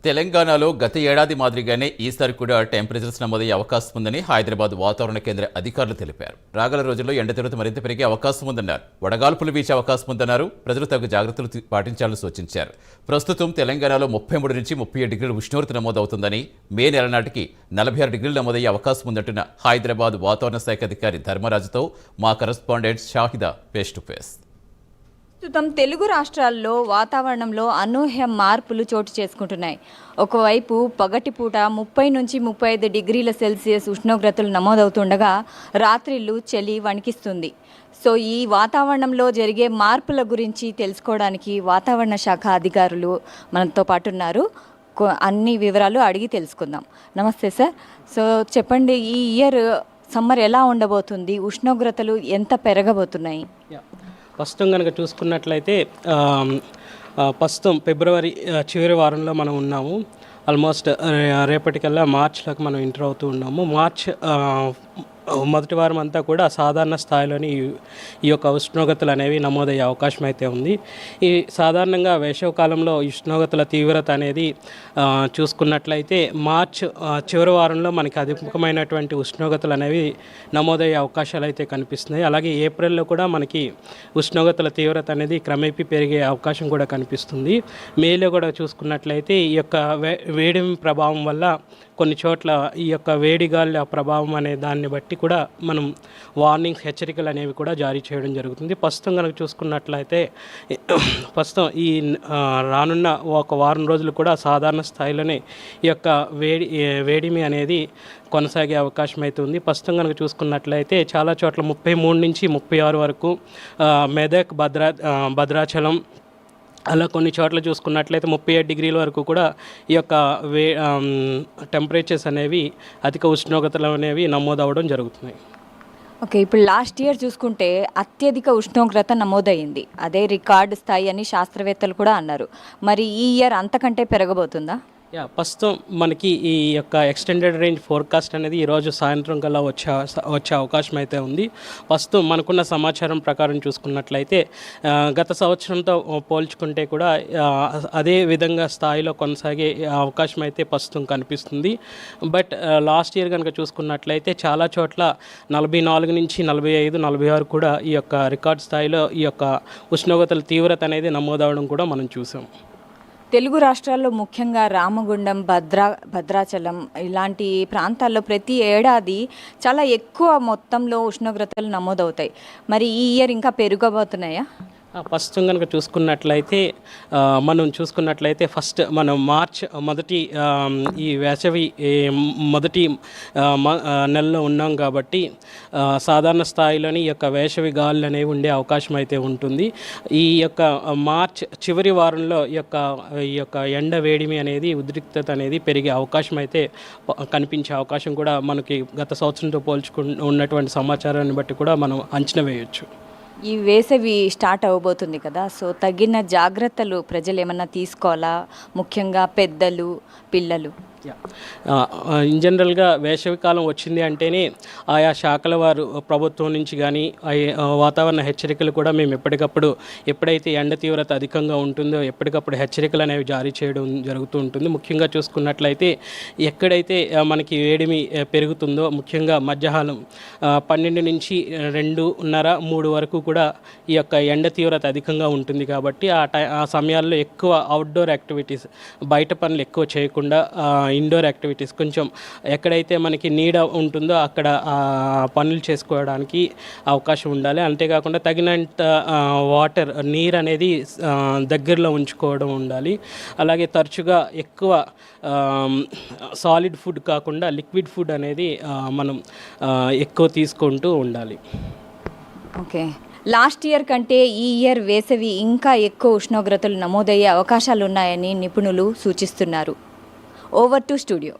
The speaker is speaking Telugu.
తెలంగాణలో గత ఏడాది మాదిరిగానే ఈసారి కూడా టెంపరేచర్స్ నమోదయ్యే అవకాశం ఉందని హైదరాబాద్ వాతావరణ కేంద్ర అధికారులు తెలిపారు. రాగల రోజుల్లో ఎండ తీవ్రత మరింత పెరిగే అవకాశం ఉందన్నారు. వడగాల్పులు వీచే అవకాశం ఉందన్నారు. ప్రజలు తగు జాగ్రత్తలు పాటించాలని సూచించారు. ప్రస్తుతం తెలంగాణలో 33 నుంచి 37 డిగ్రీల ఉష్ణోగ్రత నమోదవుతుందని, మే నెల నాటికి 46 డిగ్రీలు నమోదయ్యే అవకాశం ఉందంటున్న హైదరాబాద్ వాతావరణ శాఖ అధికారి ధర్మరాజుతో మా correspondent Shahida face to face. ప్రస్తుతం తెలుగు రాష్ట్రాల్లో వాతావరణంలో అనూహ్య మార్పులు చోటు చేసుకుంటున్నాయి. ఒకవైపు పగటిపూట 30 నుంచి 35 డిగ్రీల సెల్సియస్ ఉష్ణోగ్రతలు నమోదవుతుండగా రాత్రిళ్ళు చలి వణికిస్తుంది. సో ఈ వాతావరణంలో జరిగే మార్పుల గురించి తెలుసుకోవడానికి వాతావరణ శాఖ అధికారులు మనతో పాటు ఉన్నారు. అన్ని వివరాలు అడిగి తెలుసుకుందాం. నమస్తే సార్. సో చెప్పండి, ఈ ఇయర్ సమ్మర్ ఎలా ఉండబోతుంది? ఉష్ణోగ్రతలు ఎంత పెరగబోతున్నాయి? ప్రస్తుతం కనుక చూసుకున్నట్లయితే ప్రస్తుతం ఫిబ్రవరి చివరి వారంలో మనం ఉన్నాము. ఆల్మోస్ట్ రేపటికల్లా మార్చ్లోకి మనం ఎంటర్ అవుతూ ఉన్నాము. మార్చ్ మొదటి వారం అంతా కూడా సాధారణ స్థాయిలోని ఈ యొక్క ఉష్ణోగ్రతలు అనేవి నమోదయ్యే అవకాశం అయితే ఉంది. ఈ సాధారణంగా వేసవికాలంలో ఉష్ణోగ్రతల తీవ్రత అనేది చూసుకున్నట్లయితే మార్చ్ చివరి వారంలో మనకి అధికమైనటువంటి ఉష్ణోగ్రతలు అనేవి నమోదయ్యే అవకాశాలు అయితే కనిపిస్తున్నాయి. అలాగే ఏప్రిల్లో కూడా మనకి ఉష్ణోగ్రతల తీవ్రత అనేది క్రమేపీ పెరిగే అవకాశం కూడా కనిపిస్తుంది. మేలో కూడా చూసుకున్నట్లయితే ఈ యొక్క వేడిమి ప్రభావం వల్ల కొన్ని చోట్ల ఈ యొక్క వేడిగాలి ప్రభావం అనే దాన్ని బట్టి కూడా మనం వార్నింగ్స్, హెచ్చరికలు అనేవి కూడా జారీ చేయడం జరుగుతుంది. ప్రస్తుతం కనుక చూసుకున్నట్లయితే ప్రస్తుతం ఈ రానున్న ఒక వారం రోజులు కూడా సాధారణ స్థాయిలోనే ఈ యొక్క వేడిమి అనేది కొనసాగే అవకాశం అయితే ఉంది. ప్రస్తుతం కనుక చూసుకున్నట్లయితే చాలా చోట్ల 33 నుంచి 36 వరకు మెదక్, భద్రాచలం అలా కొన్ని చోట్ల చూసుకున్నట్లయితే 37 డిగ్రీల వరకు కూడా ఈ యొక్క టెంపరేచర్స్ అనేవి, అధిక ఉష్ణోగ్రతలు అనేవి నమోదవడం జరుగుతున్నాయి. ఓకే, ఇప్పుడు లాస్ట్ ఇయర్ చూసుకుంటే అత్యధిక ఉష్ణోగ్రత నమోదయ్యింది. అదే రికార్డు స్థాయి అని శాస్త్రవేత్తలు కూడా అన్నారు. మరి ఈ ఇయర్ అంతకంటే పెరగబోతుందా? ప్రస్తుతం మనకి ఈ యొక్క ఎక్స్టెండెడ్ రేంజ్ ఫోర్కాస్ట్ అనేది ఈరోజు సాయంత్రం కల్లా వచ్చే అవకాశం అయితే ఉంది. ప్రస్తుతం మనకున్న సమాచారం ప్రకారం చూసుకున్నట్లయితే గత సంవత్సరంతో పోల్చుకుంటే కూడా అదే విధంగా స్థాయిలో కొనసాగే అవకాశం అయితే ప్రస్తుతం కనిపిస్తుంది. బట్ లాస్ట్ ఇయర్ కనుక చూసుకున్నట్లయితే చాలా చోట్ల 44 నుంచి 45, 46 కూడా ఈ యొక్క రికార్డ్ స్థాయిలో ఈ యొక్క ఉష్ణోగ్రతల తీవ్రత అనేది నమోదవడం కూడా మనం చూసాం. తెలుగు రాష్ట్రాల్లో ముఖ్యంగా రామగుండం, భద్రాచలం ఇలాంటి ప్రాంతాల్లో ప్రతి ఏడాది చాలా ఎక్కువ మొత్తంలో ఉష్ణోగ్రతలు నమోదవుతాయి. మరి ఈ ఇయర్ ఇంకా పెరగబోతున్నాయా? ప్రస్తుతం కనుక చూసుకున్నట్లయితే ఫస్ట్ మనం మార్చ్ మొదటి ఈ వేసవి మొదటి నెలలో ఉన్నాం కాబట్టి సాధారణ స్థాయిలోని ఈ యొక్క వేసవి గాలులు అనేవి ఉండే అవకాశం అయితే ఉంటుంది. ఈ యొక్క మార్చ్ చివరి వారంలో ఈ యొక్క ఎండ వేడిమి అనేది, ఉద్రిక్తత అనేది పెరిగే అవకాశం అయితే కనిపించే అవకాశం కూడా మనకి గత సంవత్సరంతో ఉన్నటువంటి సమాచారాన్ని బట్టి కూడా మనం అంచనా వేయొచ్చు. ఈ వేసవి స్టార్ట్ అవ్వబోతుంది కదా, సో తగిన జాగ్రత్తలు ప్రజలు ఏమన్నా తీసుకోవాలా? ముఖ్యంగా పెద్దలు, పిల్లలు. ఇన్ జనరల్గా వేసవికాలం వచ్చింది అంటేనే ఆయా శాఖల వారు ప్రభుత్వం నుంచి కానీ వాతావరణ హెచ్చరికలు కూడా మేము ఎప్పుడైతే ఎండ తీవ్రత అధికంగా ఉంటుందో ఎప్పటికప్పుడు హెచ్చరికలు అనేవి జారీ చేయడం జరుగుతూ ఉంటుంది. ముఖ్యంగా చూసుకున్నట్లయితే ఎక్కడైతే మనకి వేడిమి పెరుగుతుందో, ముఖ్యంగా మధ్యాహ్నం 12 నుంచి 2:30, 3 వరకు కూడా ఈ యొక్క ఎండ తీవ్రత అధికంగా ఉంటుంది. కాబట్టి ఆ సమయాల్లో ఎక్కువ అవుట్డోర్ యాక్టివిటీస్, బయట పనులు ఎక్కువ చేయకుండా ఇండోర్ యాక్టివిటీస్, కొంచెం ఎక్కడైతే మనకి నీడ ఉంటుందో అక్కడ పనులు చేసుకోవడానికి అవకాశం ఉండాలి. అంతేకాకుండా తగినంత నీరు అనేది దగ్గరలో ఉంచుకోవడం ఉండాలి. అలాగే తరచుగా ఎక్కువ సాలిడ్ ఫుడ్ కాకుండా లిక్విడ్ ఫుడ్ అనేది మనం ఎక్కువ తీసుకుంటూ ఉండాలి. ఓకే, లాస్ట్ ఇయర్ కంటే ఈ ఇయర్ వేసవి ఇంకా ఎక్కువ ఉష్ణోగ్రతలు నమోదయ్యే అవకాశాలు ఉన్నాయని నిపుణులు సూచిస్తున్నారు. Over to studio.